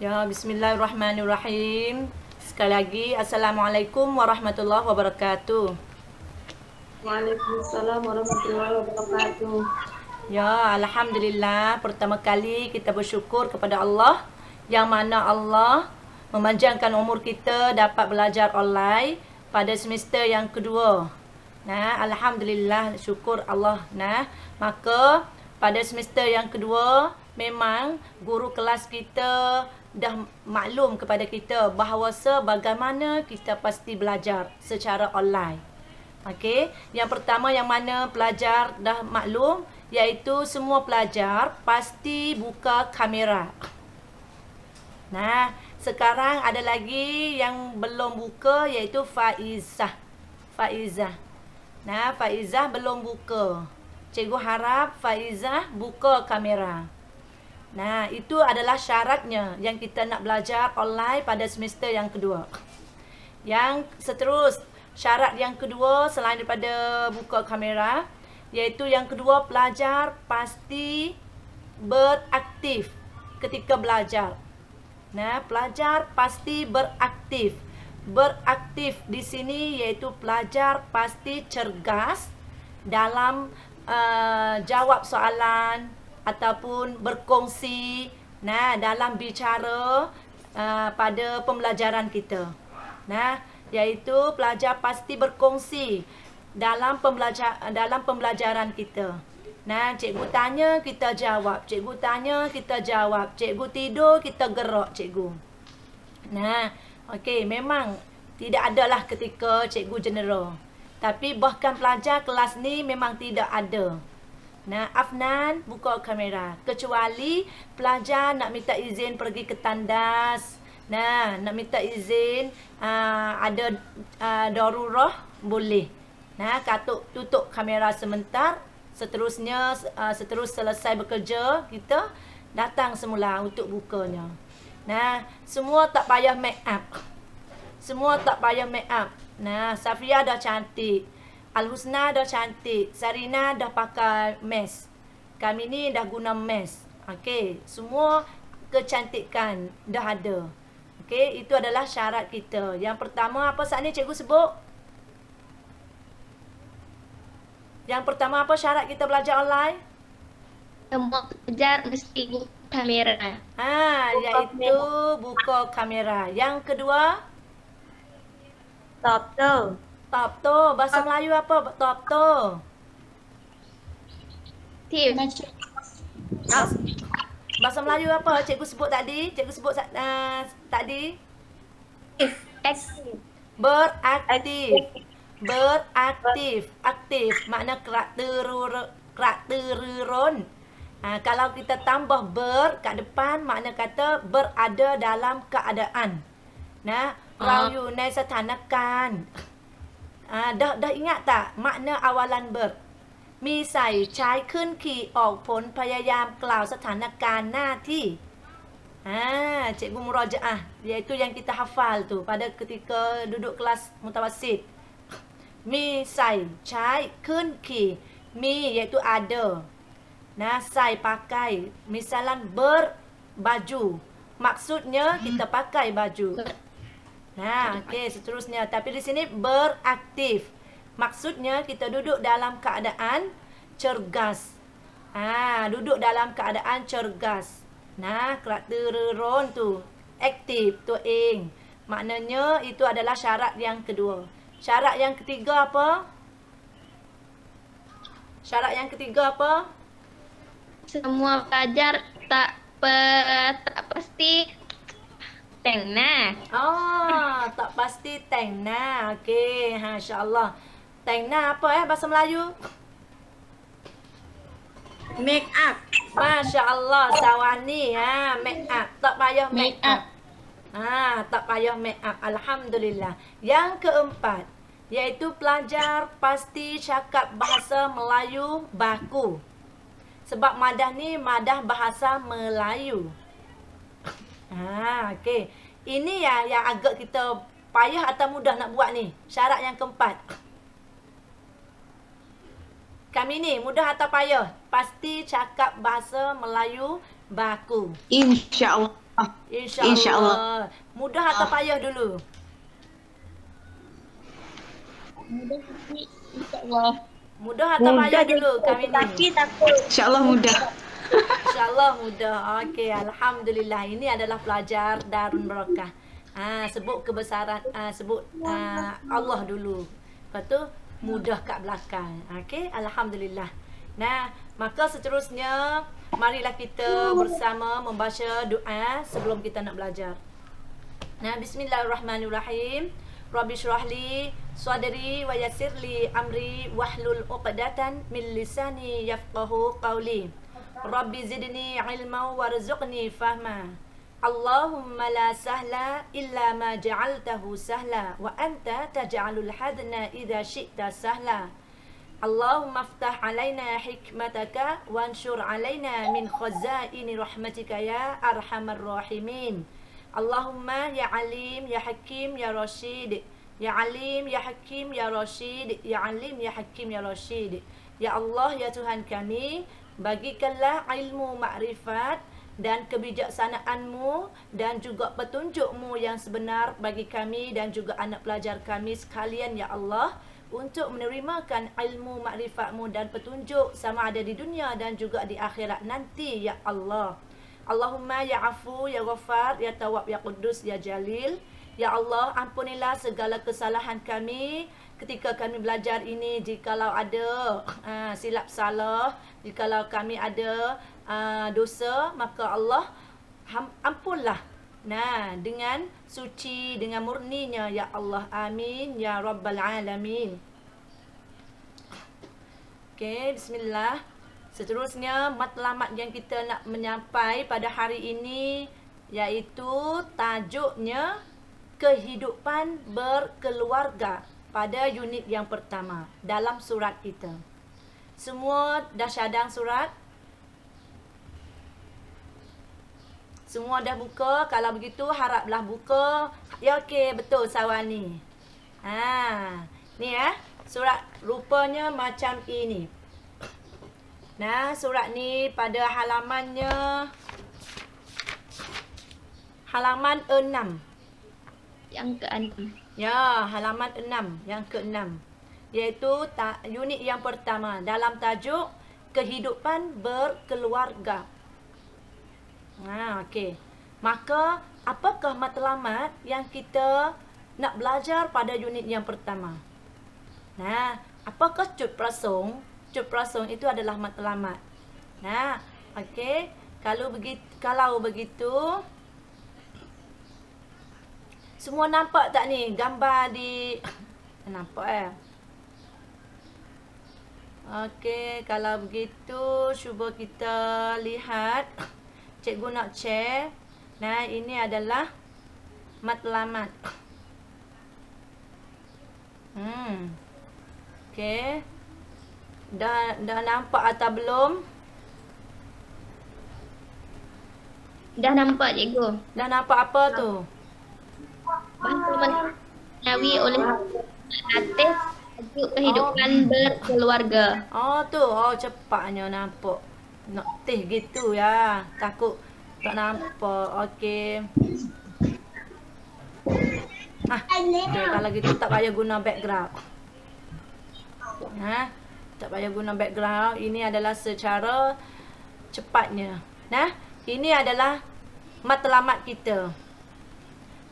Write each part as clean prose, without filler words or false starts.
Ya, bismillahirrahmanirrahim. Sekali lagi, Assalamualaikum warahmatullahi wabarakatuh. Waalaikumsalam warahmatullahi wabarakatuh. Ya, Alhamdulillah, pertama kali kita bersyukur kepada Allah yang mana Allah memanjangkan umur kita dapat belajar online pada semester yang kedua. Nah, Alhamdulillah, syukur Allah. Nah, maka pada semester yang kedua memang guru kelas kita dah maklum kepada kita bahawa bagaimana kita pasti belajar secara online. Okey, yang pertama yang mana pelajar dah maklum iaitu semua pelajar pasti buka kamera. Nah, sekarang ada lagi yang belum buka iaitu Faizah. Faizah. Nah, Faizah belum buka. Cikgu harap Faizah buka kamera. Nah, itu adalah syaratnya yang kita nak belajar online pada semester yang kedua. Yang seterus, syarat yang kedua selain daripada buka kamera, iaitu yang kedua pelajar pasti beraktif ketika belajar. Nah, pelajar pasti beraktif. Beraktif di sini iaitu pelajar pasti cergas dalam jawab soalan ataupun berkongsi dalam bicara pada pembelajaran kita. Nah, iaitu pelajar pasti berkongsi dalam pembelajaran kita. Nah, cikgu tanya kita jawab, cikgu tanya kita jawab, cikgu tidur kita gerak cikgu. Nah, okey, memang tidak adalah ketika cikgu general. Tapi bahkan pelajar kelas ni memang tidak ada. Nah, Afnan buka kamera. Kecuali pelajar nak minta izin pergi ke tandas. Nah, nak minta izin ada darurah boleh. Nah, katuk tutup kamera sebentar. Seterusnya seterus selesai bekerja kita datang semula untuk bukanya. Nah, semua tak payah make up. Semua tak payah make up. Nah, Safia dah cantik. Al-Husna dah cantik. Sarina dah pakai mask. Kami ni dah guna mask. Okey, semua kecantikan dah ada. Okey, itu adalah syarat kita. Yang pertama apa saat ni cikgu sebut? Yang pertama apa syarat kita belajar online? Semua pelajar mesti buka kamera. Iaitu buka kamera. Yang kedua? Top tu. Top tu. Bahasa Melayu apa top tu? Tip. Bahasa Melayu apa cikgu sebut tadi? Cikgu sebut tadi? Aktif. Beraktif. Beraktif. Aktif makna kerak terurun. Kalau kita tambah ber kat depan makna kata berada dalam keadaan. Nah, rayu nai satanakan. Dah ingat tak makna awalan ber? มีใส่ใช้ขึ้นขี่ออกผลพยายามกล่าวสถานการณ์หน้าที่ Cikgu murajaah iaitu yang kita hafal tu pada ketika duduk kelas mutawasid. Mi sai cai kun ki. Mi iaitu ada. Nah, sai pakai. Misalan berbaju. Maksudnya kita pakai baju. Nah, okey, seterusnya. Tapi di sini beraktif. Maksudnya kita duduk dalam keadaan cergas. Duduk dalam keadaan cergas. Nah, karakter ron tu aktif tu eng. Maknanya itu adalah syarat yang kedua. Syarat yang ketiga apa? Syarat yang ketiga apa? Semua pelajar tak pasti tengah. Tak pasti tengna. Okey, insya-Allah. Tengna apa bahasa Melayu? Make up. Masya-Allah, Sawani make up. Tak payah make up. Tak payah make up. Alhamdulillah. Yang keempat, iaitu pelajar pasti cakap bahasa Melayu baku. Sebab madah ni madah bahasa Melayu. Okey. Ini yang agak kita payah atau mudah nak buat ni. Syarat yang keempat. Kami ni mudah atau payah? Pasti cakap bahasa Melayu baku. InsyaAllah. InsyaAllah. InsyaAllah. Mudah atau payah dulu? Mudah tapi insyaAllah. Mudah atau payah dulu kami ni? takut. InsyaAllah mudah. InsyaAllah mudah. Okey, alhamdulillah. Ini adalah pelajar Darun Barakah. Sebut kebesaran, sebut Allah dulu. Lepas tu mudah kat belakang. Okey, alhamdulillah. Nah, maka seterusnya marilah kita bersama membaca doa sebelum kita nak belajar. Nah, bismillahirrahmanirrahim. Rabbi syrahli sadri wa yassirli amri wahlul 'uqdatan min lisani yafqahu qawli. Rabbi zidni ilma warzuqni fahma. Allahumma la sahla illa ma ja'altahu sahla wa anta taj'alul hadna idza syi'ta sahla. Allahumma aftah alaina hikmataka wanshur alaina min khazaini rahmatika ya arhamar rahimin. Allahumma ya alim ya hakim ya rasyid. Ya alim ya hakim ya rasyid. Ya alim ya hakim ya rasyid. Ya Allah ya Tuhan kami, bagikanlah ilmu makrifat dan kebijaksanaan-Mu dan juga petunjuk-Mu yang sebenar bagi kami dan juga anak pelajar kami sekalian ya Allah, untuk menerimakan ilmu makrifat-Mu dan petunjuk sama ada di dunia dan juga di akhirat nanti ya Allah. Allahumma ya afu ya ghafar ya tawwab ya quddus ya jalil. Ya Allah, ampunilah segala kesalahan kami ketika kami belajar ini. Jikalau ada silap salah, jikalau kami ada dosa, maka Allah ampunlah. Nah, dengan suci, dengan murninya ya Allah. Amin ya rabbal alamin. Okey, bismillah. Seterusnya matlamat yang kita nak menyampai pada hari ini iaitu tajuknya kehidupan berkeluarga pada unit yang pertama dalam surat kita. Semua dah syadang surat? Semua dah buka? Kalau begitu haraplah buka. Ya okey, betul Sawani. Ni surat rupanya macam ini. Nah, surat ni pada halamannya halaman 6. Yang ke-6. Ya, halaman 6, yang ke-6. Iaitu unit yang pertama dalam tajuk kehidupan berkeluarga. Okey. Maka apakah matlamat yang kita nak belajar pada unit yang pertama? Nah, apakah cut prasong? Cut prasong itu adalah matlamat. Nah, okey. Kalau begitu semua nampak tak ni gambar di nampak Okey, kalau begitu cuba kita lihat. Cikgu nak share. Nah, ini adalah matlamat. Okey. Dah nampak atau belum? Dah nampak cikgu. Dah nampak apa tu? Bantu menawi oleh Latif tajuk kehidupan berkeluarga. Cepatnya nampak. Nak teh gitu ya. Takut tak nampak. Okey. Kalau gitu tak payah guna background. Tak payah guna background. Ini adalah secara cepatnya. Ini adalah matlamat kita.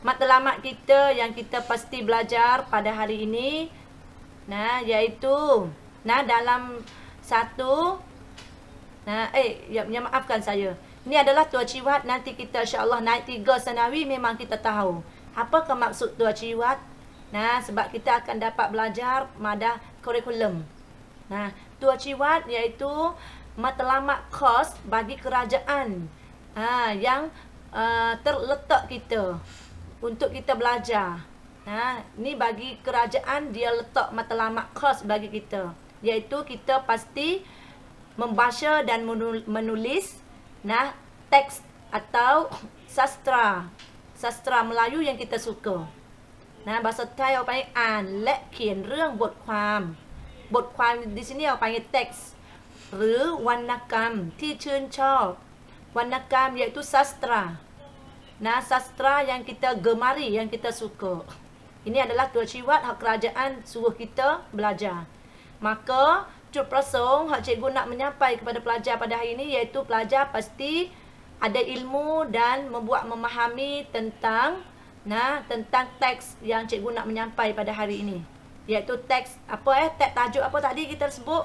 Matlamat kita yang kita pasti belajar pada hari ini. Iaitu dalam satu maafkan saya. Ini adalah Tua Ciwat. Nanti kita insya-Allah naik 3 sanawi memang kita tahu. Apakah maksud Tua Ciwat? Sebab kita akan dapat belajar madah kurikulum. Tua Ciwat iaitu matlamat khas bagi kerajaan yang terletak kita untuk kita belajar. Ni bagi kerajaan dia letak matlamat khas bagi kita. Iaitu kita pasti membaca dan menulis teks atau sastra. Sastra Melayu yang kita suka. Bahasa Thai orang panggil an,และเขียนเรื่องบทความ บทความ di sini orang panggil teks หรือวรรณกรรมที่ชื่นชอบ วรรณกรรม iaitu sastra. nah sastra yang kita gemari, yang kita suka. Ini adalah tujuan hak kerajaan suruh kita belajar. Maka Cut Prasong hak cikgu nak menyampaikan kepada pelajar pada hari ini iaitu pelajar pasti ada ilmu dan memahami tentang tentang teks yang cikgu nak menyampaikan pada hari ini. Iaitu teks teks tajuk apa tadi kita sebut?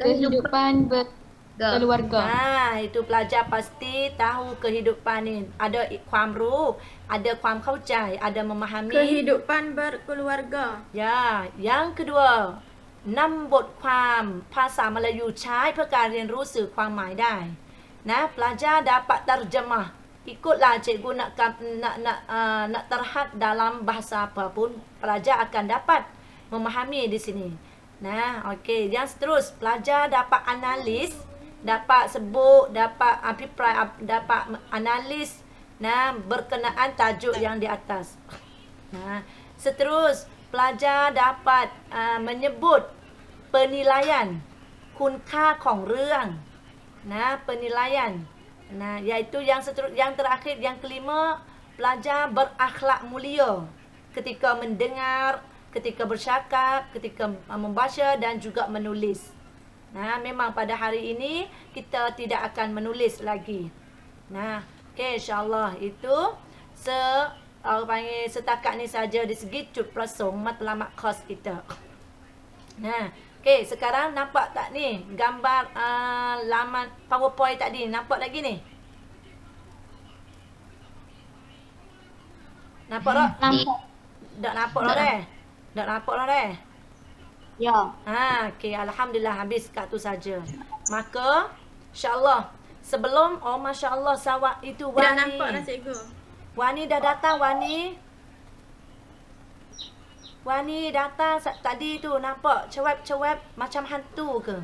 Kehidupan berkeluarga. Itu pelajar pasti tahu kehidupan ni. Ada ความรู้ ada ความเข้าใจ ada memahami Kehidupan berkeluarga. Ya, yang kedua นำบทความภาษามลายูใช้เพื่อการเรียนรู้สื่อความหมายได้ pelajar dapat terjemah. Ikutlah cikgu nak terhad dalam bahasa apa pun, pelajar akan dapat memahami di sini. Okey, yang seterus pelajar dapat analis, dapat sebut, dapat dapat analis berkenaan tajuk yang di atas. Seterus pelajar dapat menyebut penilaian คุณค่าของเรื่อง penilaian. Iaitu yang terakhir, yang kelima, pelajar berakhlak mulia ketika mendengar, ketika bercakap, ketika membaca dan juga menulis. Memang pada hari ini kita tidak akan menulis lagi. Okey, insya-Allah itu setakat ni saja di segi Cut Prasong matlamat khas kita. Okey, sekarang nampak tak ni gambar laman PowerPoint tadi? Nampak lagi ni? Nampak tak? Nampak. Tak nampak dah deh. Tak nampak dah deh. Ya. Okey, alhamdulillah habis kat tu saja. Maka insya-Allah sebelum masya-Allah sawak itu Dah Wani. nampak dah cikgu. Wani dah datang Wani. Wani datang tadi tu nampak cewek-cewek macam hantu ke?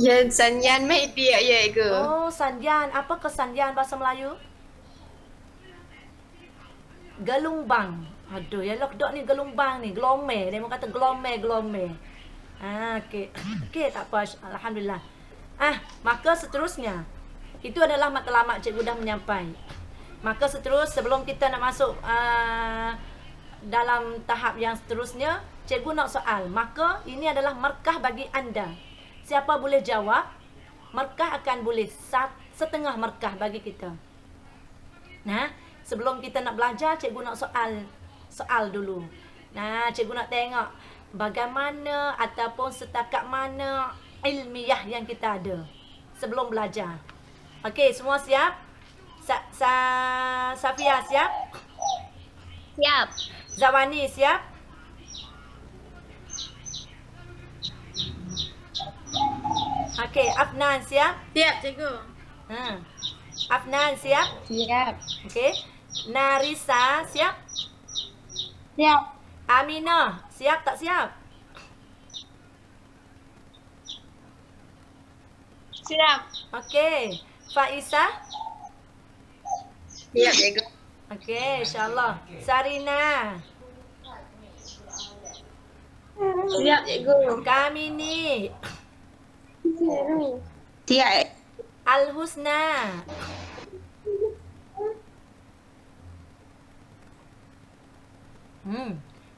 Ya, sanyan mai dia ya ke? Oh, sandian. Apa ke sandian bahasa Melayu? Gelumbang. Aduh, ya dok ni gelumbang ni, gelomeh. Dia mau kata gelomeh. Okey. Okey, tak apa. Alhamdulillah. Maka seterusnya itu adalah matlamat cikgu dah menyampaikan. Maka sebelum kita nak masuk dalam tahap yang seterusnya, cikgu nak soal. Maka ini adalah markah bagi anda. Siapa boleh jawab, markah akan boleh setengah markah bagi kita. Sebelum kita nak belajar, cikgu nak soal dulu. Cikgu nak tengok bagaimana ataupun setakat mana ilmiah yang kita ada sebelum belajar. Okey, semua siap? Safia siap? Siap. Zawani siap? Okey, Afnan siap? Siap cikgu. Afnan siap? Siap. Okey. Narisa siap? Siap. Aminah siap tak siap? Siap. Okey. Faisah? Siap cikgu. Okey, insya-Allah. Sarina. Siap cikgu. Kamini. Siap. Al-Husna.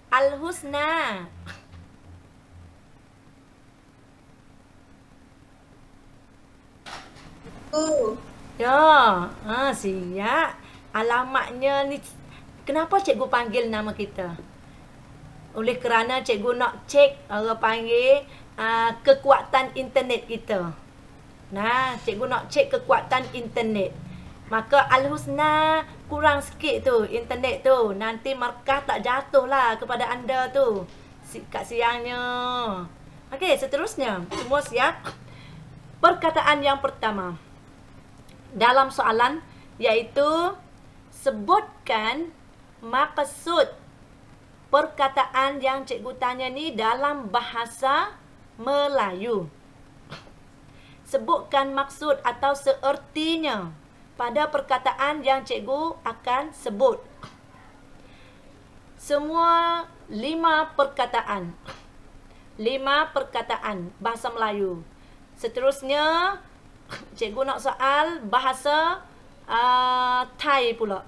Al-Husna. Ya, siap. Alamatnya ni, kenapa cikgu panggil nama kita? Oleh kerana cikgu nak cek, orang panggil kekuatan internet kita. Cikgu nak cek kekuatan internet. Maka Al-Husna kurang sikit tu internet tu. Nanti markah tak jatuh lah kepada anda tu. Kat siangnya. Okey, seterusnya. Semua siap? Perkataan yang pertama dalam soalan iaitu sebutkan maksud perkataan yang cikgu tanya ni dalam bahasa Melayu. Sebutkan maksud atau seertinya pada perkataan yang cikgu akan sebut. Semua 5 perkataan. 5 perkataan bahasa Melayu. Seterusnya Cikgu nak soal bahasa Thai pula.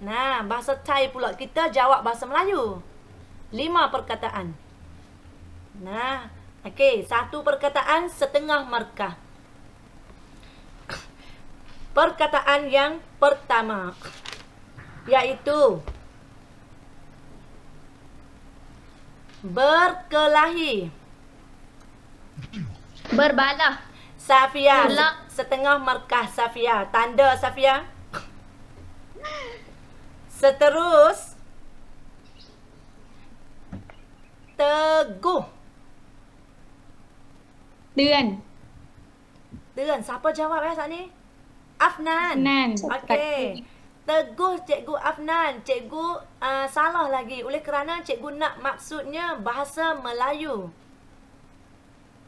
Nah, bahasa Thai pula. Kita jawab bahasa Melayu. 5 perkataan. Nah, okey. 1 perkataan setengah markah. Perkataan yang pertama iaitu berkelahi. Berbalah. Safia, Pula. setengah markah Safia. Tanda Safia. Seterus teguh. เตือน ตือน. Siapa jawab saat ni? Afnan. Afnan. Okey. Teguh Cikgu Afnan. Cikgu salah lagi. Oleh kerana cikgu nak maksudnya bahasa Melayu.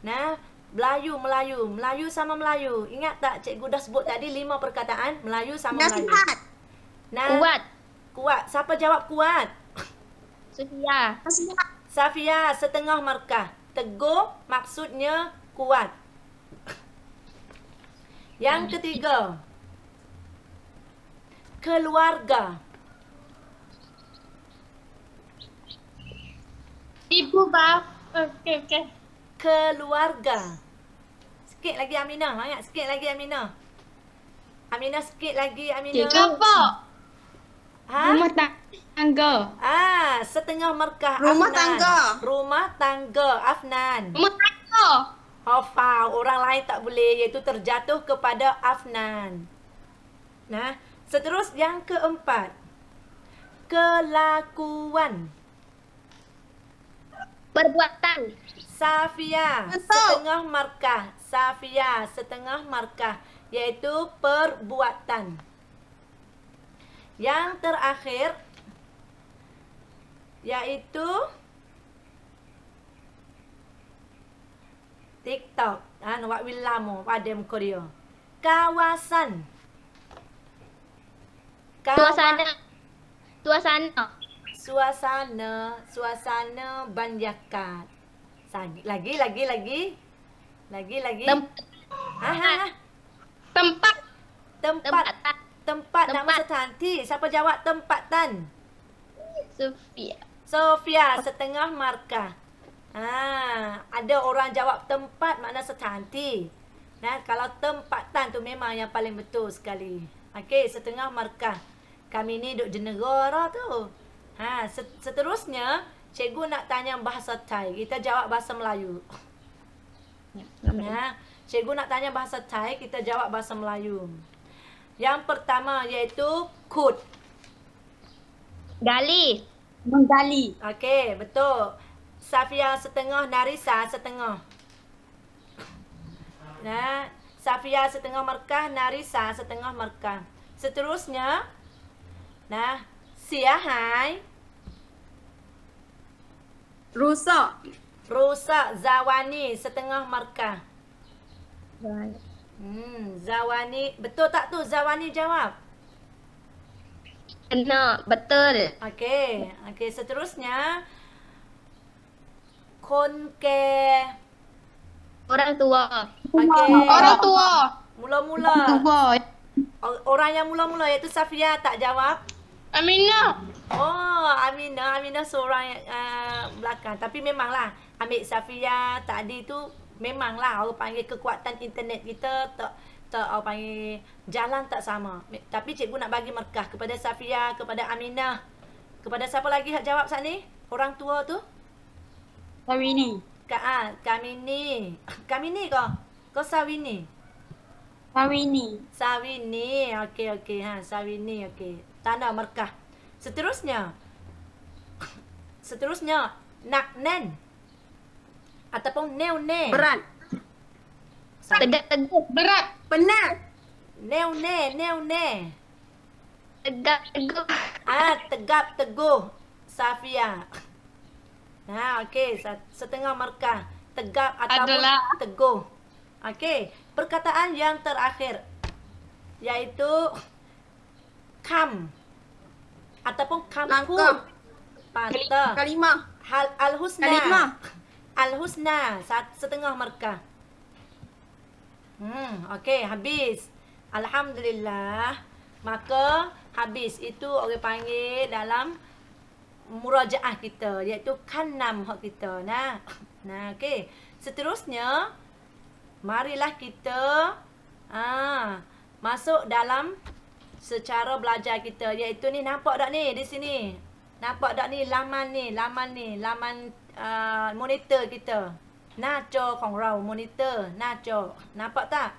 Nah, Melayu. Melayu sama Melayu. Ingat tak cikgu dah sebut tadi 5 perkataan Melayu sama Melayu. Nasihat. Nah, Kuat. Kuat. Siapa jawab kuat? Sofia. Nasihat. Safia, setengah markah. Teguh maksudnya kuat. Yang ketiga, keluarga. Ibu bapa. Okey. Keluarga. Sikit lagi Aminah. Banyak sikit lagi Aminah. Aminah sikit lagi Aminah. Bapak. Ha? Rumah tangga. Setengah markah Rumah Afnan. tangga. Rumah tangga Afnan. Rumah tangga. Hafal. Orang lain tak boleh. Iaitu terjatuh kepada Afnan. Nah, seterus yang keempat. Kelakuan. Perbuatan. Safia, Betul. setengah markah. Safia, setengah markah. Iaitu perbuatan. Yang terakhir iaitu TikTok. Wak Willamo pada muka dia. Kawasan. Suasana. Suasana. Suasana Banjakat. Lagi. Tempat. Tempat. Tempat nama Tempat. setanti. Siapa jawab tempatan? Sofia. Sofia, setengah markah. Ada orang jawab tempat makna setanti. Nah, kalau tempatan tu memang yang paling betul sekali. Okey, setengah markah. Kami ni duk jenegara tu. Seterusnya, cikgu nak tanya bahasa Thai. Kita jawab bahasa Melayu. Cikgu nak tanya bahasa Thai, kita jawab bahasa Melayu. Yang pertama iaitu kut. Gali. Menggali. Okey, betul. Safia setengah, Narisa setengah. Nah, Safia setengah markah, Narisa setengah markah. Seterusnya, nah, Siahai. Rusak. Rusak, Zawani setengah markah. Zawani, betul tak tu? Zawani jawab. Kena. Betul. Okey, seterusnya Konke. Orang tua. Okey. Orang tua. Mula-mula. Tua. Orang yang mula-mula iaitu Safia tak jawab. Aminah. Oh, Aminah seorang belakang. Tapi memanglah ambil Safia tadi tu memanglah orang panggil kekuatan internet kita tak orang panggil jalan tak sama. Tapi cikgu nak bagi markah kepada Safia, kepada Aminah. Kepada siapa lagi hak jawab saat ni? Orang tua tu? Sawini. Kamini. Kamini kau? Kau Sawini? Sawini. Sawini. Okey. Sawini. Okey. Tanda markah. Seterusnya Naknen. Ataupun Neune. Berat. Tegak-teguk. Berat. Penat. Neune. Tegak-teguk. Tegap teguh. Safia. Okey. Setengah markah. Tegap ataupun Adalah. teguh. Okey. Perkataan yang terakhir iaitu kam ataupun kamku. Langkah. Patah. Kalimah. Al-husna. Kalimah. Al-husna. Setengah markah. Okey, habis. Alhamdulillah. Maka habis itu orang panggil dalam murajaah kita iaitu kanam hak kita. Nah, okey. Seterusnya marilah kita masuk dalam secara belajar kita iaitu ni, nampak tak ni di sini? Nampak tak ni laman monitor kita. หน้าจอของเรา monitor หน้าจอ nampak tak?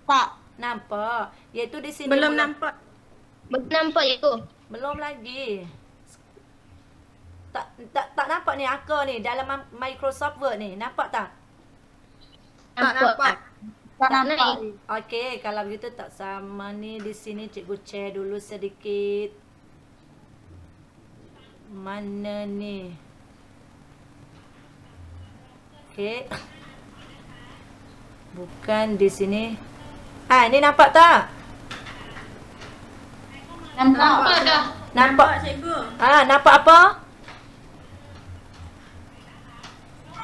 Tak. Nampak. Iaitu di sini Belum mula- nampak. Belum nampak cikgu. Belum lagi. Tak nampak ni akar ni dalam Microsoft Word ni. Nampak tak? Tak nampak. Tak Tak nampak. naik. Okey, kalau begitu tak sama ni. Di sini cikgu share dulu sedikit. Mana ni? Okey. Bukan di sini. Ni nampak tak? Nampak dah. Nampak? cikgu. Nampak apa?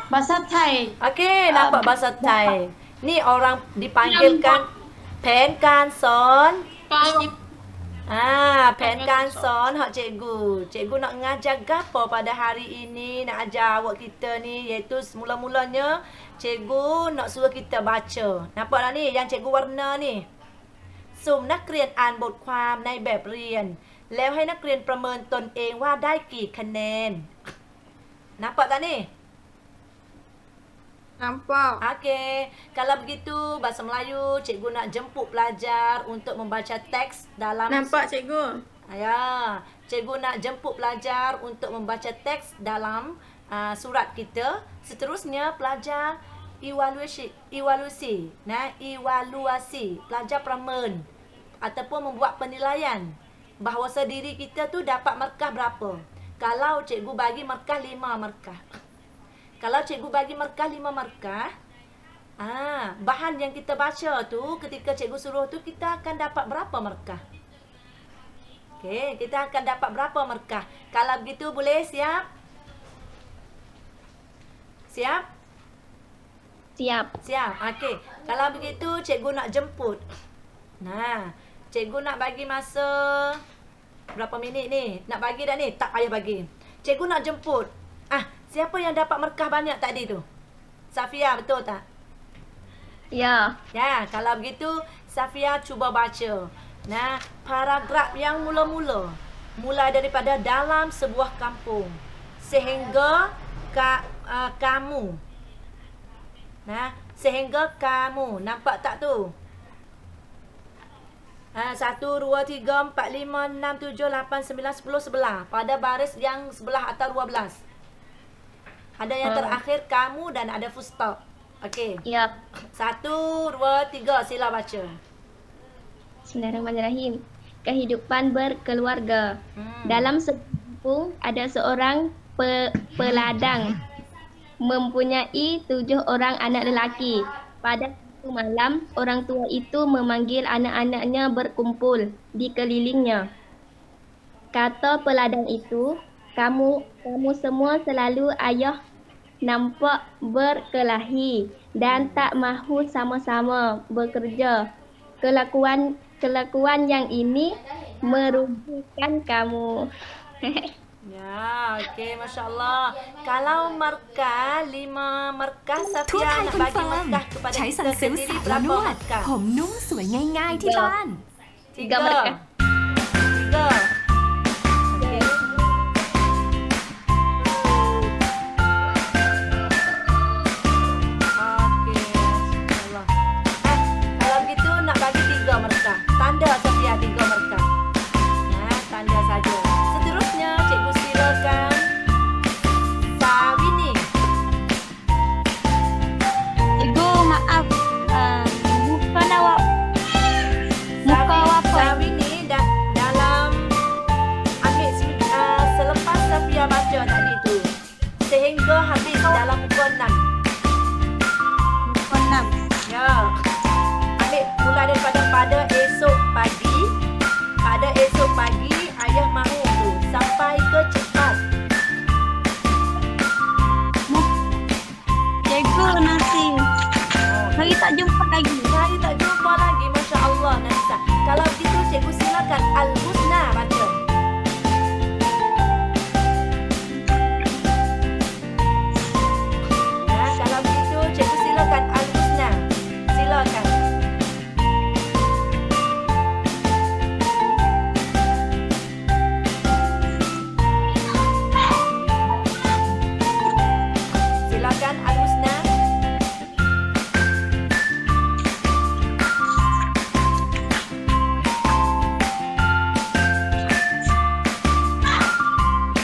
Bahasa Thai. Okey, nampak bahasa Thai. Ni orang dipanggilkan แผนการสอน แผนการสอนhak cikgu. Cikgu nak mengajar gapo pada hari ini, nak ajar awak kita ni, iaitu mula-mulanya cikgu nak suruh kita baca. Nampak tak ni yang cikgu warna ni? สุ่มนักเรียนอ่านบทความในแบบเรียน แล้วให้นักเรียนประเมินตนเองว่าได้กี่คะแนน Nampak tak ni? Nampak. Okey, kalau begitu bahasa Melayu cikgu nak jemput pelajar untuk membaca teks dalam Nampak cikgu. Ya, cikgu nak jemput pelajar untuk membaca teks dalam surat kita. Seterusnya pelajar evaluasi. Pelajar pramen ataupun membuat penilaian bahawa diri kita tu dapat markah berapa. Kalau cikgu bagi markah 5 markah. Kalau cikgu bagi markah 5 markah, bahan yang kita baca tu ketika cikgu suruh tu kita akan dapat berapa markah? Okey, kita akan dapat berapa markah? Kalau begitu boleh siap? Siap? Siap. Siap. Okey. Kalau begitu cikgu nak jemput. Cikgu nak bagi masa berapa minit ni? Nak bagi dah ni? Tak payah bagi. Cikgu nak jemput. Siapa yang dapat markah banyak tadi tu? Safia, betul tak? Ya. Ya, kalau begitu Safia cuba baca. Paragraf yang mula-mula. Mulai daripada dalam sebuah kampung sehingga kamu. Sehingga kamu. Nampak tak tu? 1, 2, 3, 4, 5, 6, 7, 8, 9, 10 sebelah. Pada baris yang sebelah atas 12. Ada yang terakhir kamu dan ada full stop. Okey. Ya. 1, 2, 3 sila baca. Bismillahirrahmanirrahim. Kehidupan berkeluarga. Dalam kampung ada seorang peladang mempunyai 7 orang anak lelaki. Pada satu malam, orang tua itu memanggil anak-anaknya berkumpul di kelilingnya. Kata peladang itu, kamu semua selalu ayah nampak berkelahi dan tak mahu sama-sama bekerja. Kelakuan yang ini merugikan kamu. Ya, okey, masya-Allah. Kalau markah 5 markah ทั่ว Safia ไทย nak คอน bagi เฟิร์ม markah kepada ใช้ซัน kita ซิล sendiri สระน berapa วด markah? ผมนุ่มสวยง่ายๆที่บ้าน Tiga markah. 3. Okey. Okey, masya-Allah. Kalau begitu nak bagi 3 markah. Tanda Safia 3 markah. Tanda saja. Seterusnya cikgu silakan Sawini. Cikgu, maaf. Muka nawak. Muka apa? Sawini dalam ambil selepas Safia baca tadi tu sehingga habis dalam muka 6. Muka 6. Ya. Ambil mulai daripada pada esok pagi. Pada esok pagi ayah mahu tu sampai ke cepat. Cikgu, nasi. tak jumpa lagi. Saya tak jumpa lagi, Masya Allah, Nafisa. Kalau begitu, cikgu silakan Al-Husna baca. Nah, kalau begitu, cikgu silakan Al-Husna. Silakan. Silakan Al-Husna.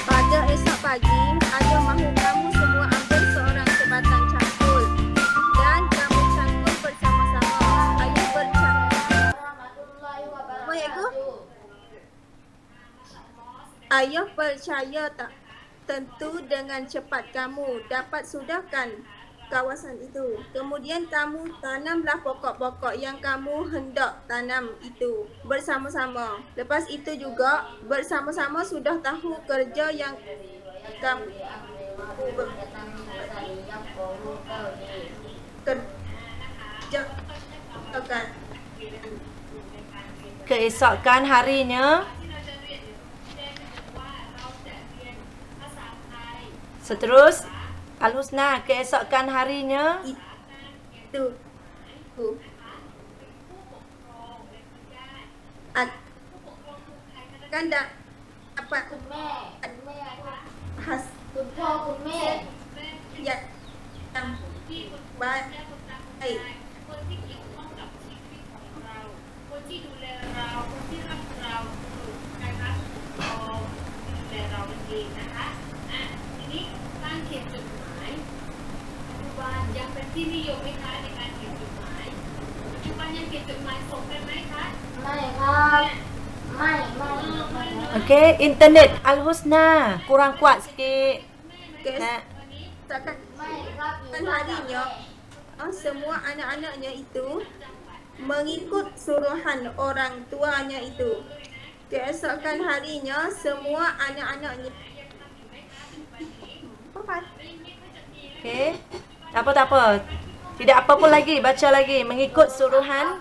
Pada esok pagi, ayah mahu kamu semua ambil seorang sebatang cangkul. Dan kamu cangkul bersama-sama. Ayah bercakap. Apa ya, Ibu? Ayah percaya tak? Tentu dengan cepat kamu dapat sudahkan kawasan itu. Kemudian kamu tanamlah pokok-pokok yang kamu hendak tanam itu bersama-sama. Lepas itu juga bersama-sama sudah tahu kerja yang kamu kerjakan. Keesokan harinya, seterus Al-Husna, keesokan harinya Itu akan dapat has yang baik. Okey, internet Al-Husna kurang kuat sikit. Nah, Keesokan harinya, semua anak-anaknya itu mengikut suruhan orang tuanya itu. Keesokan harinya, semua anak-anaknya okey. Tak apa. Tidak apa pun lagi, baca lagi. Mengikut suruhan.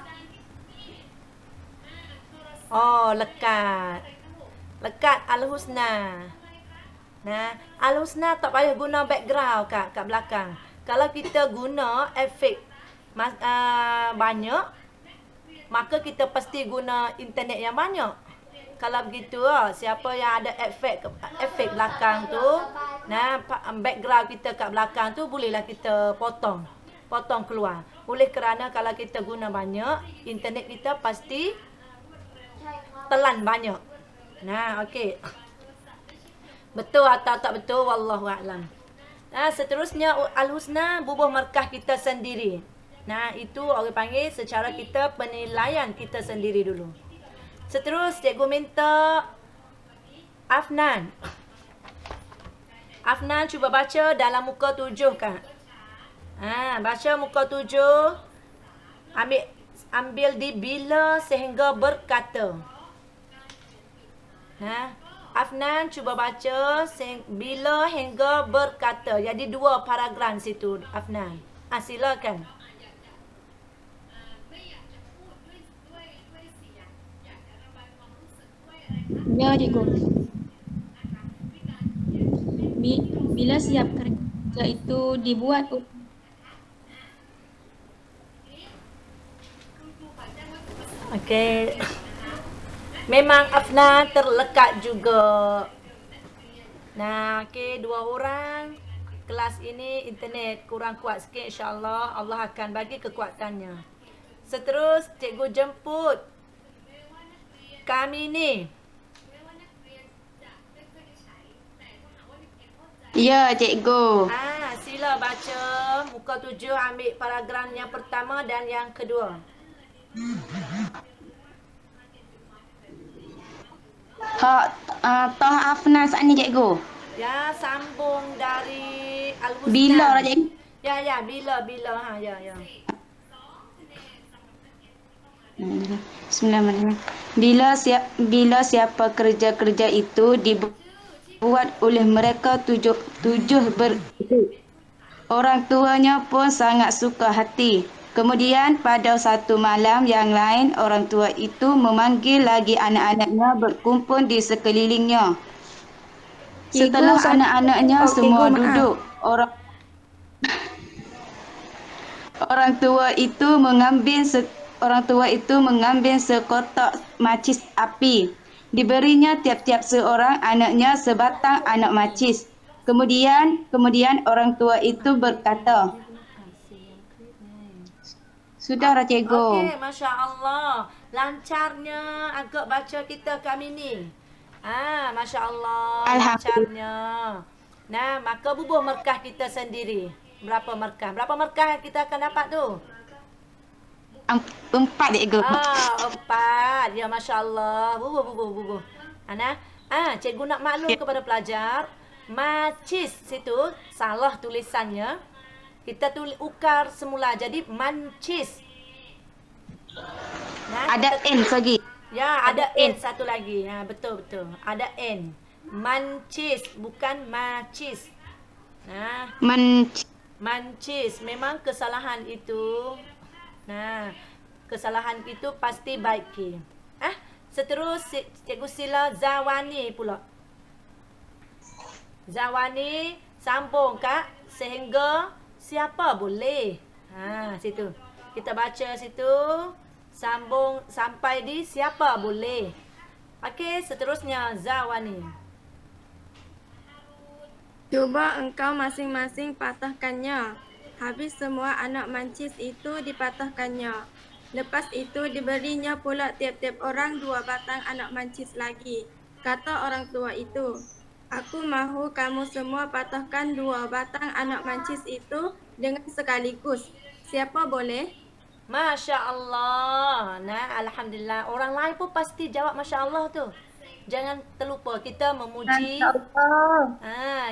Oh, lekat. Lekat Al-Husna. Nah, Al-Husna tak payah guna background kat belakang. Kalau kita guna efek banyak, maka kita pasti guna internet yang banyak. Kalau begitu, siapa yang ada efek belakang tu, nah background kita kat belakang tu bolehlah kita potong keluar. Oleh kerana kalau kita guna banyak, internet kita pasti telan banyak. Nah, okey. Betul atau tak betul, wallahu a'lam. Nah, seterusnya Al-Husna bubuh markah kita sendiri. Nah, itu orang panggil secara kita penilaian kita sendiri dulu. Seterus cikgu minta Afnan. Afnan cuba baca dalam muka 7 Kak. Baca muka 7. Ambil di bila sehingga berkata. Afnan cuba baca bila hingga berkata. Jadi 2 paragraf situ Afnan. Silakan. Ya, cikgu. Bila siap kerja itu dibuat okey. Memang Afnan terlekat juga. Nah, okey, 2 orang. Kelas ini internet kurang kuat sikit, insya-Allah Allah akan bagi kekuatannya. Seterus cikgu jemput kami ni. Ya, cikgu. Sila baca muka 7, ambil paragraf yang pertama dan yang kedua. Toh Afnan saat ni, cikgu. Ya, sambung dari Al-Husna. Bila lah, cikgu? Ya, bila. Ya. Bismillahirrahmanirrahim. Bila siapa kerja-kerja itu dibuat oleh mereka tujuh orang tuanya pun sangat suka hati. Kemudian pada satu malam yang lain, orang tua itu memanggil lagi anak-anaknya berkumpul di sekelilingnya. Setelah anak-anaknya semua duduk, orang tua itu mengambil sekotak macis api. Diberinya tiap-tiap seorang anaknya sebatang anak macis. Kemudian orang tua itu berkata, "Sudahlah cikgu." Okey, Masya Allah. Lancarnya agak baca kita kami ni. Masya Allah. Lancarnya. Nah, maka bubuh markah kita sendiri. Berapa markah? Berapa markah kita akan dapat tu? 4 cikgu. 4. Ya, Masya Allah. Bubuh. Ana, cikgu nak maklum kepada pelajar. Macis situ salah tulisannya. Kita tulis ukar semula. Jadi mancis. Nah, Ada N lagi. ya, ada N satu lagi. Betul. Ada N. Mancis, bukan macis. Nah, mancis. Memang kesalahan itu. Nah, kesalahan itu pasti baik. Seterus cikgu sila Zawani pula. Zawani sambung Kak sehingga siapa boleh. Situ. Kita baca situ. Sambung sampai di siapa boleh. Okey, seterusnya Zawani. Cuba engkau masing-masing patahkannya. Habis semua anak mancis itu dipatahkannya. Lepas itu diberinya pula tiap-tiap orang 2 batang anak mancis lagi. Kata orang tua itu, "Aku mahu kamu semua patahkan 2 batang anak mancis itu dengan sekaligus. Siapa boleh?" Masya Allah. Nah, Alhamdulillah. Orang lain pun pasti jawab Masya Allah tu. Jangan terlupa kita memuji.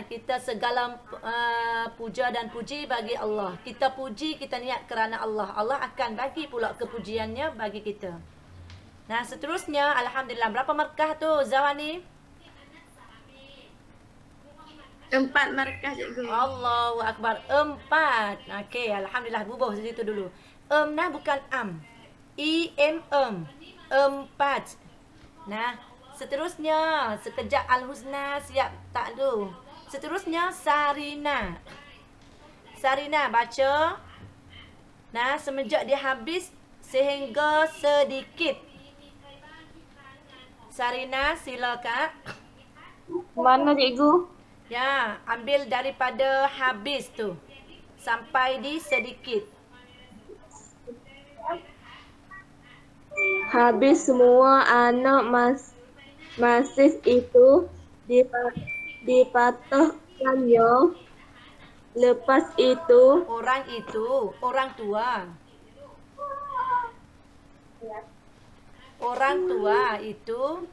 Kita segala puja dan puji bagi Allah. Kita puji, kita niat kerana Allah. Allah akan bagi pula kepujiannya bagi kita. Nah, seterusnya Alhamdulillah. Berapa markah tu Zawani? 4 markah cikgu. Allahu Akbar. 4. Okey, Alhamdulillah. Bubuh situ dulu. Nah bukan am. I-M-M. 4. Nah, seterusnya. Sekejap Al-Husna siap tak tu. Seterusnya Sarina. Sarina baca. Nah, semenjak dia habis sehingga sedikit. Sarina sila Kak. Mana cikgu? Ya, ambil daripada habis tu. Sampai di sedikit. Habis semua anak masis itu dipatahkannya. Lepas itu Orang itu, orang tua. Orang tua itu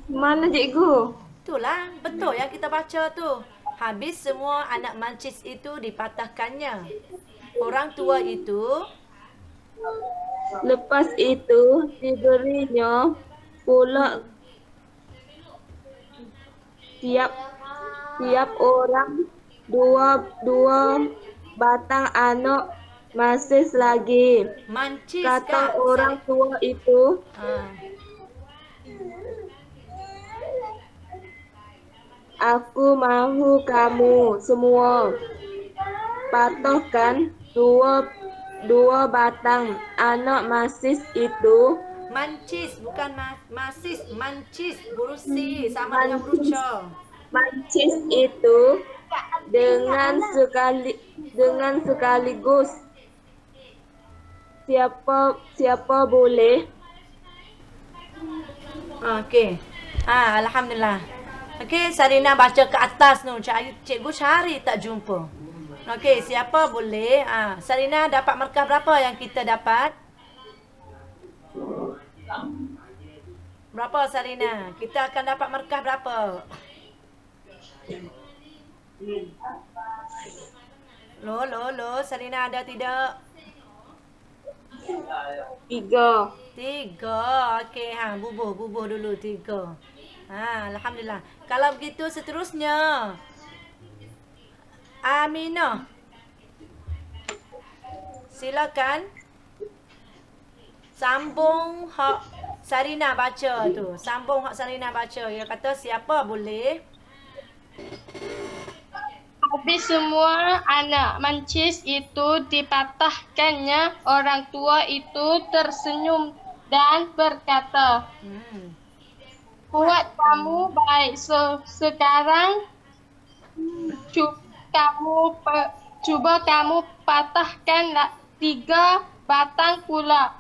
mana cikgu? itulah betul yang kita baca tu. Habis semua anak mancis itu dipatahkannya. Orang tua itu Lepas itu diberinya pula tiap orang dua batang anak masis lagi. mancis Kata Kak. orang tua itu, "Aku mahu kamu semua patahkan dua batang anak masis itu Mancis bukan masis, mancis huruf C sama dengan huruf C. mancis itu dengan sekaligus. Siapa boleh?" Okey. Alhamdulillah. Okey, Sarina baca ke atas tu. Cikgu cari tak jumpa. Okey, siapa boleh? Sarina dapat markah berapa yang kita dapat? Berapa Sarina? Kita akan dapat markah berapa? Lo, Sarina ada tidak? 3. 3. Okey, bubuh dulu 3. Alhamdulillah. Kalau begitu seterusnya. Aminah. silakan sambung hak Sarina baca tu. Sambung hak Sarina baca. Dia kata siapa boleh? Habis semua anak mancis itu dipatahkannya, orang tua itu tersenyum dan berkata, buat kamu baik. Sekarang cuba kamu patahkan 3 batang pula.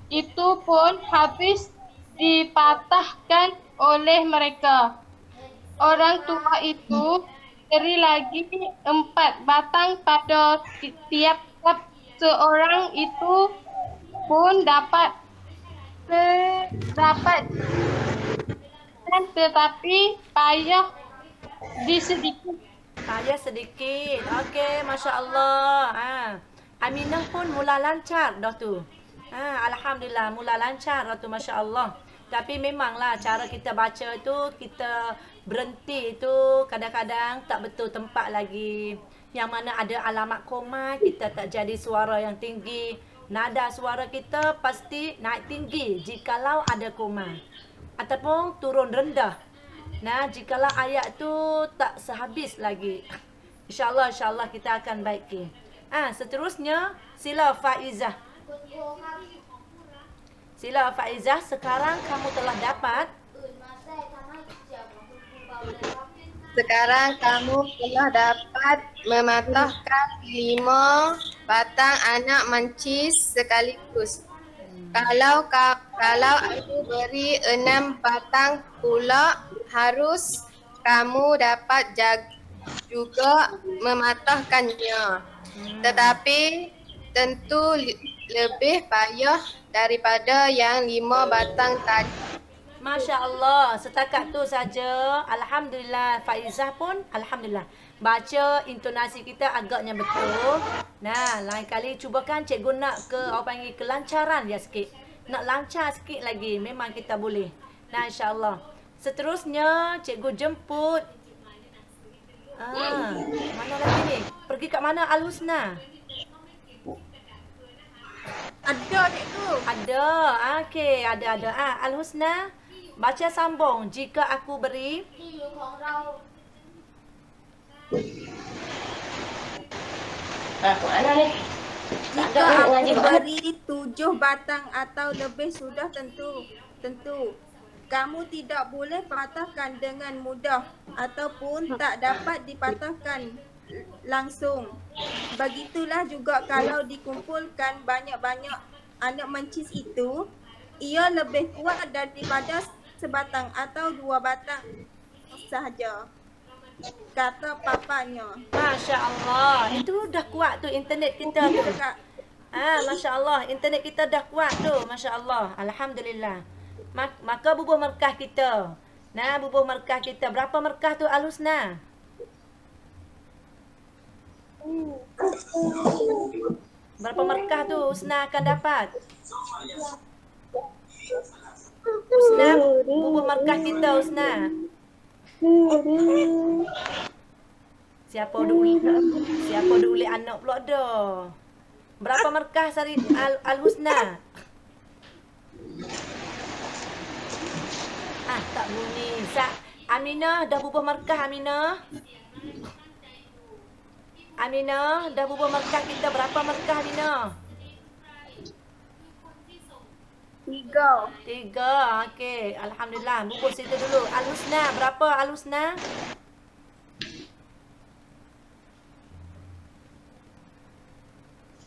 Itu pun habis dipatahkan oleh mereka. Orang tua itu beri lagi 4 batang pada tiap-tiap seorang, itu pun dapat tetapi payah sedikit. Payah sedikit. Okey, Masya Allah. Aminah pun mula lancar dah tu. Alhamdulillah, mula lancar dah tu, Masya Allah. Tapi memanglah cara kita baca tu, kita berhenti tu kadang-kadang tak betul tempat lagi. Yang mana ada alamat koma, kita tak jadi suara yang tinggi. Nada suara kita pasti naik tinggi jikalau ada koma. Ataupun turun rendah. Nah, jikalau ayat tu tak sehabis lagi. InsyaAllah kita akan baiki. Seterusnya, sila Faizah. Sila Faizah, sekarang kamu telah dapat. Sekarang kamu telah dapat mematahkan 5 batang anak mancis sekaligus. Kalau aku beri 6 batang pula, harus kamu dapat juga mematahkannya. Tetapi tentu lebih payah daripada yang 5 batang tadi. Masya Allah, setakat tu saja. Alhamdulillah, Faizah pun Alhamdulillah. Baca intonasi kita agaknya betul. Nah, lain kali cubakan cikgu nak panggil kelancaran dia sikit. Nak lancar sikit lagi, memang kita boleh. Nah, insyaAllah. Seterusnya, cikgu jemput. Mana lagi ni? Pergi kat mana Al-Husna? Ada cikgu. Ada. Okey, ada. Al-Husna, baca sambung. Jika aku beri. Jika aku beri 7 batang atau lebih sudah tentu. Kamu tidak boleh patahkan dengan mudah ataupun tak dapat dipatahkan langsung. Begitulah juga kalau dikumpulkan banyak-banyak anak mancis itu, ia lebih kuat daripada sebatang atau 2 batang sahaja, kata papanya. Masya Allah. Itu dah kuat tu internet kita tu. Masya Allah. Internet kita dah kuat tu. Masya Allah. Alhamdulillah. Maka bubuh markah kita. Nah, bubuh markah kita. Berapa markah tu Al-Husna? Berapa markah tu Husna akan dapat? Husna, bubuh markah kita Husna. Siapa duk ulik anak pula dah. Berapa markah Al-Husna? Tak bunyi. Aminah dah bubuh markah Aminah. Aminah dah bubuh markah kita. Berapa markah Aminah? 3. Okey. Alhamdulillah. Bubuh situ dulu. Al-Husna. Berapa Al-Husna?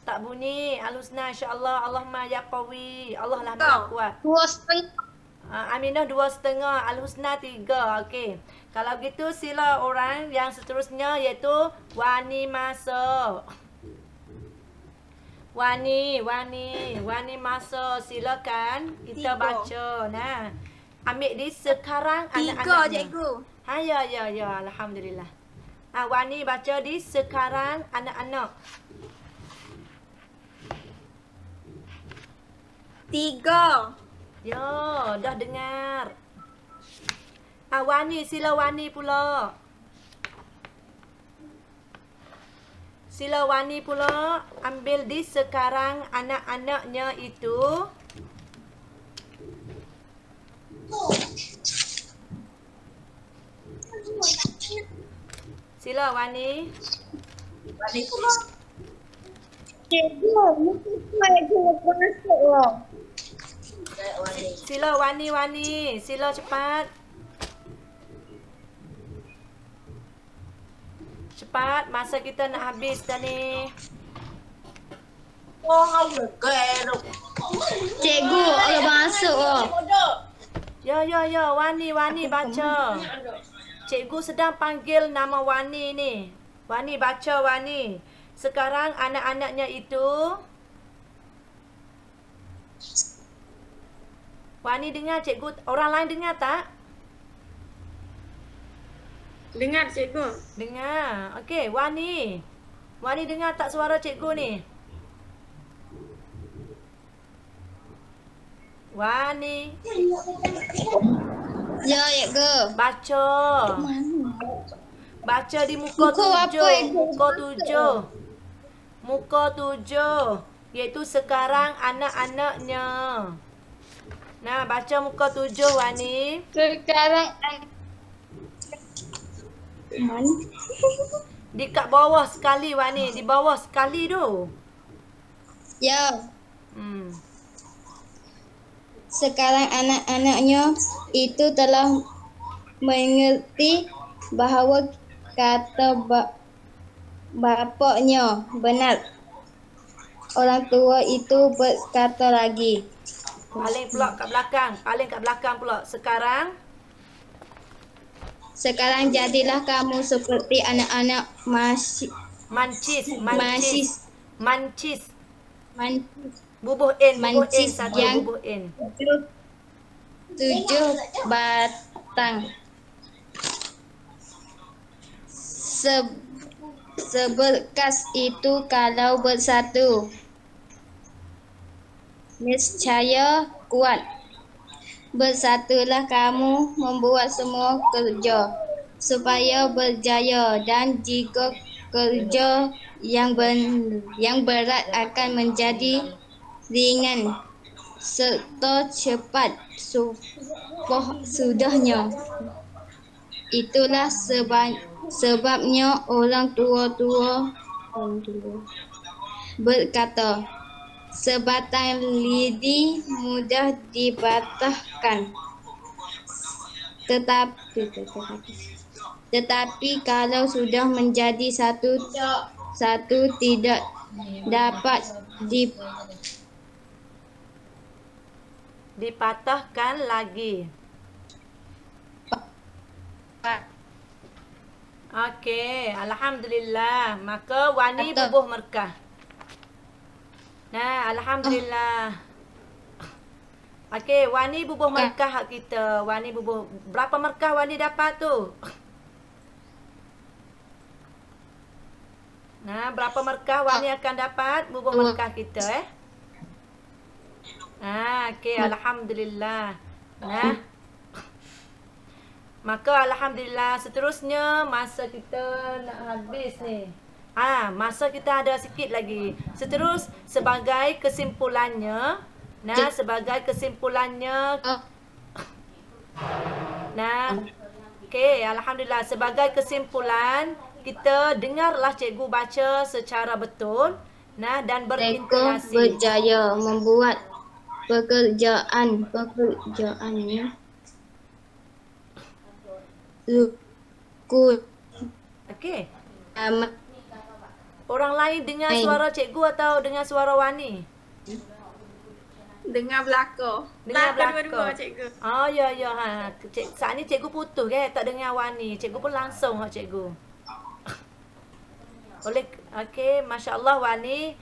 Tak bunyi. Al-Husna. InsyaAllah. Allahumma ya qawi. Allah lah maha kuat. 2,5. Aminah 2,5. Al-Husna 3. Okey. Kalau gitu sila orang yang seterusnya iaitu Wani masuk. Wani masuk. Silakan kita 3. baca. Nah. Ambil di sekarang 3 anak-anaknya. cikgu. Ya. Alhamdulillah. Wani baca di sekarang anak-anak. 3. Ya, dah dengar. Wani, sila Wani pula. Sila Wani pula ambil di sekarang anak-anaknya itu. Sila Wani. Sila Wani. Sila cepat. Cepat, masa kita nak habis dah ni. Cikgu, orang masuk oh. Ya, Wani baca. Cikgu sedang panggil nama Wani ni. Wani baca Wani. Sekarang anak-anaknya itu. Wani dengar cikgu, orang lain dengar tak? Dengar cikgu. Dengar. Okey, Wani. Wani dengar tak suara cikgu ni? Wani. Ya, cikgu. Baca. Baca di muka Muka apa, 7. cikgu? Muka 7. Muka 7. Iaitu sekarang anak-anaknya. Nah, baca muka 7 Wani. Sekarang Di kat bawah sekali Wani. Di bawah sekali tu. Ya. Sekarang anak-anaknya itu telah mengerti bahawa kata bapaknya benar. Orang tua itu berkata lagi. Paling pula kat belakang. Paling kat belakang pula. Sekarang jadilah kamu seperti anak-anak mancis. Bubuh N Mancis satu yang bubuh N. 7 batang. Seberkas itu kalau bersatu, niscaya kuat. Bersatulah kamu membuat semua kerja supaya berjaya, dan jika kerja yang berat akan menjadi ringan serta cepat sudahnya. Itulah sebabnya orang tua berkata, sebatang lidi mudah dipatahkan, tetapi kalau sudah menjadi satu tidak dapat dipatahkan lagi. Okey, alhamdulillah. Maka Wani bubuh merkah. Nah, alhamdulillah. Okey, Wani bubuh merkah hak kita. Wani bubuh. Berapa merkah Wani dapat tu? Nah, berapa merkah Wani akan dapat bubuh merkah kita okey, alhamdulillah. Nah. Maka alhamdulillah, seterusnya masa kita nak habis ni. Masa kita ada sikit lagi. Sebagai kesimpulannya. Okey, alhamdulillah. Sebagai kesimpulan, kita dengarlah cikgu baca secara betul. Dan berintonasi. mereka berjaya membuat pekerjaannya Okey. Orang lain dengar suara cikgu atau dengar suara Wani? Dengar belakang. Dengar belakang. Dua-dua cikgu. Oh, ya. Saat ni cikgu putus tak dengar Wani. Cikgu pun langsung cikgu. Okey, masya-Allah Wani.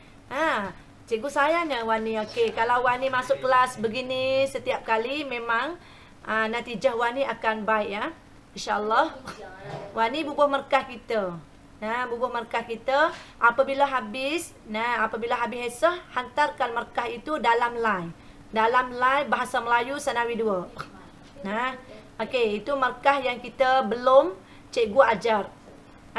Cikgu sayangnya Wani. Okey, kalau Wani masuk kelas begini setiap kali memang natijah Wani akan baik ya. InsyaAllah. Wani bubuh merkah kita. Bubuh merkah kita. Apabila habis esah, hantarkan merkah itu dalam line. Dalam line Bahasa Melayu Senawi 2. Okey, itu merkah yang kita belum cikgu ajar.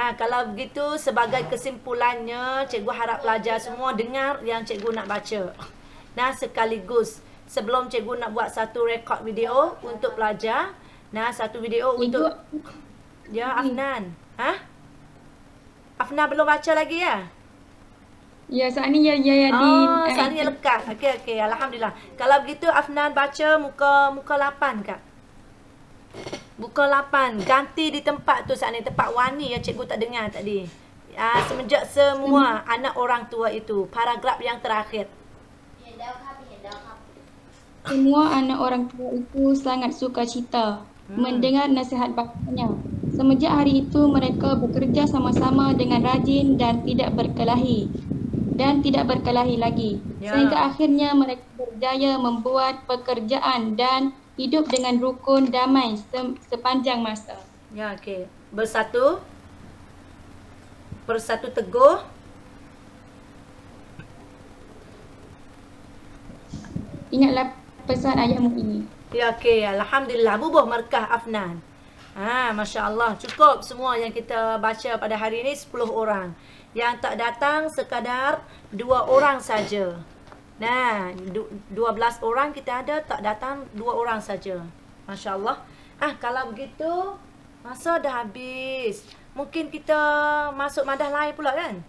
Kalau begitu sebagai kesimpulannya, cikgu harap pelajar semua dengar yang cikgu nak baca. Nah, sekaligus sebelum cikgu nak buat satu rekod video untuk pelajar. Nah, satu video untuk ya Afnan. Afnan belum baca lagi ya? Ya, saat ni ya saat ni lekat. Okey, alhamdulillah. Kalau begitu Afnan baca muka 8 Kak. Muka 8. Ganti di tempat tu saat ni, tempat wani yang cikgu tak dengar tadi. Semenjak semua anak orang tua itu, paragraf yang terakhir. Semua anak orang tua itu sangat sukacita mendengar nasihat bapanya. Semenjak hari itu mereka bekerja sama-sama dengan rajin dan tidak berkelahi lagi. Sehingga akhirnya mereka berjaya membuat pekerjaan dan hidup dengan rukun damai sepanjang masa. Ya, okey. Bersatu teguh. Ingatlah pesan ayahmu ini. Ya, okey. Alhamdulillah. Bubuh markah Afnan. Masya Allah. Cukup semua yang kita baca pada hari ini 10 orang. Yang tak datang sekadar 2 orang saja. Nah, 12 orang kita ada, tak datang 2 orang saja. Masya Allah. Kalau begitu, masa dah habis. Mungkin kita masuk madah lain pula kan?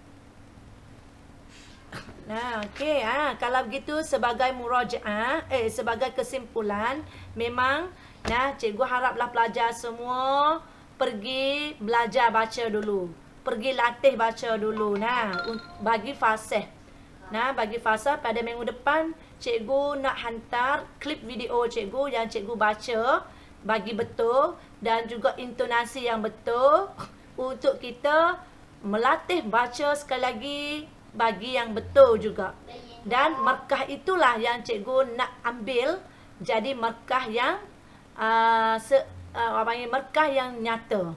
Nah, okey. Kalau begitu sebagai murajaah, sebagai kesimpulan, memang cikgu haraplah pelajar semua pergi belajar baca dulu. Pergi latih baca dulu. Bagi fasih. Bagi fasih pada minggu depan, cikgu nak hantar klip video cikgu yang cikgu baca bagi betul dan juga intonasi yang betul untuk kita melatih baca sekali lagi bagi yang betul juga. Dan markah itulah yang cikgu nak ambil jadi markah yang markah yang nyata.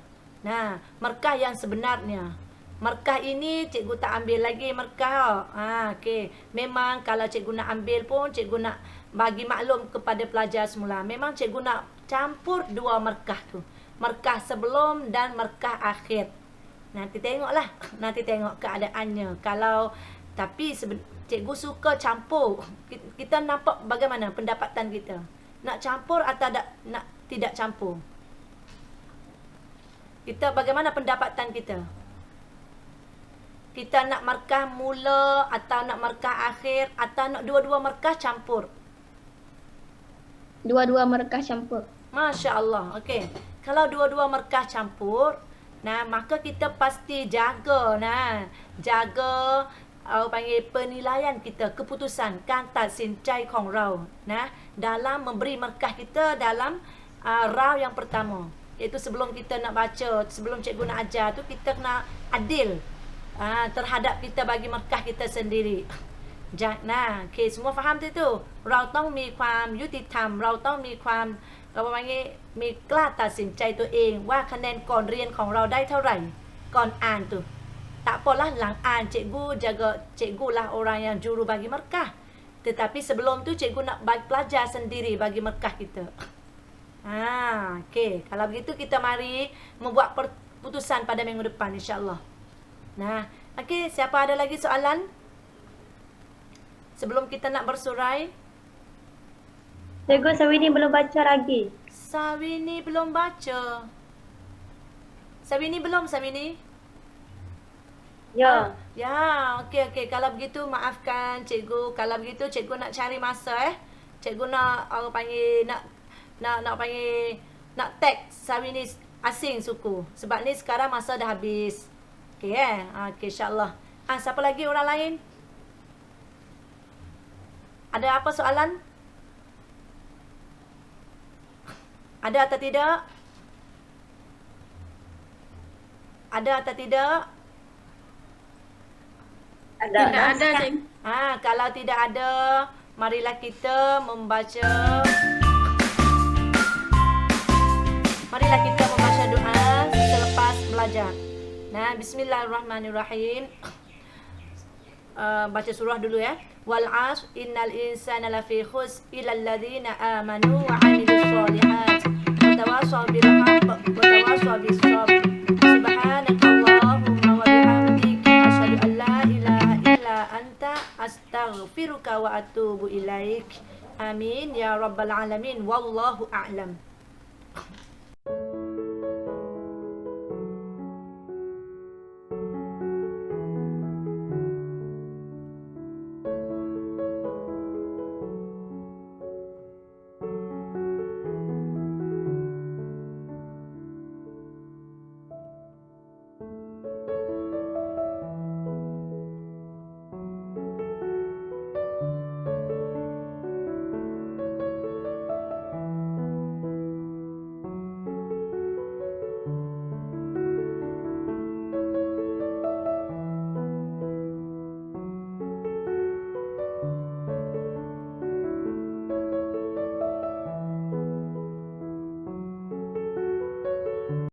Markah yang sebenarnya. Markah ini cikgu tak ambil lagi markah. Okey. Memang kalau cikgu nak ambil pun, cikgu nak bagi maklum kepada pelajar semula. Memang cikgu nak campur 2 markah tu. Markah sebelum dan markah akhir. Nanti tengoklah. Nanti tengok keadaannya. Tapi cikgu suka campur. Kita nampak bagaimana pendapatan kita. Nak campur atau nak tidak campur? Kita bagaimana pendapatan kita? Kita nak markah mula atau nak markah akhir atau nak dua-dua markah campur? Dua-dua markah campur. Masya Allah. Okey. Kalau dua-dua markah campur, maka kita pasti jaga, jaga panggil penilaian kita, keputusan kan taksin cai khong rau, dalam memberi markah kita dalam rau yang pertama. Iaitu sebelum kita nak baca, sebelum cikgu nak ajar tu, kita kena adil terhadap kita bagi markah kita sendiri. Okay, semua faham tu? Rau tong miความยุติธรรม เราต้องมีความมีกล้าตัดสินใจตัวเองว่าคะแนนก่อนเรียนของเราได้เท่าไหร่ก่อนอ่านtu. Tak apalah lang an, cikgu lah orang yang juru bagi markah. Tetapi sebelum tu cikgu nak bagi pelajar sendiri bagi markah kita. Okey, kalau begitu kita mari membuat keputusan pada minggu depan insya-Allah. Okey, siapa ada lagi soalan? Sebelum kita nak bersurai. Cikgu, Sawini belum baca lagi. Sawini belum baca. Sawini belum, Sawini? Ya. Okey. Kalau begitu maafkan cikgu. Kalau begitu cikgu nak cari masa Cikgu nak nak tag Sawini asing suku. Sebab ni sekarang masa dah habis. Okey Okey, insya-Allah. Siapa lagi orang lain? Ada apa soalan? Ada atau tidak? Ada atau tidak? Tidak ada, Cik. Kalau tidak ada, marilah kita membaca. Marilah kita membaca doa selepas belajar. Bismillahirrahmanirrahim. Baca surah dulu ya. Wal 'ashr innal insana lafi khusr illa alladhina amanu wa 'amilus shalihat wa tawassaw bil haqq wa tawassaw bis sabr. Subhanakallah astaghfiruka wa atubu ilaik. Amin ya rabbal alamin. Wallahu a'lam.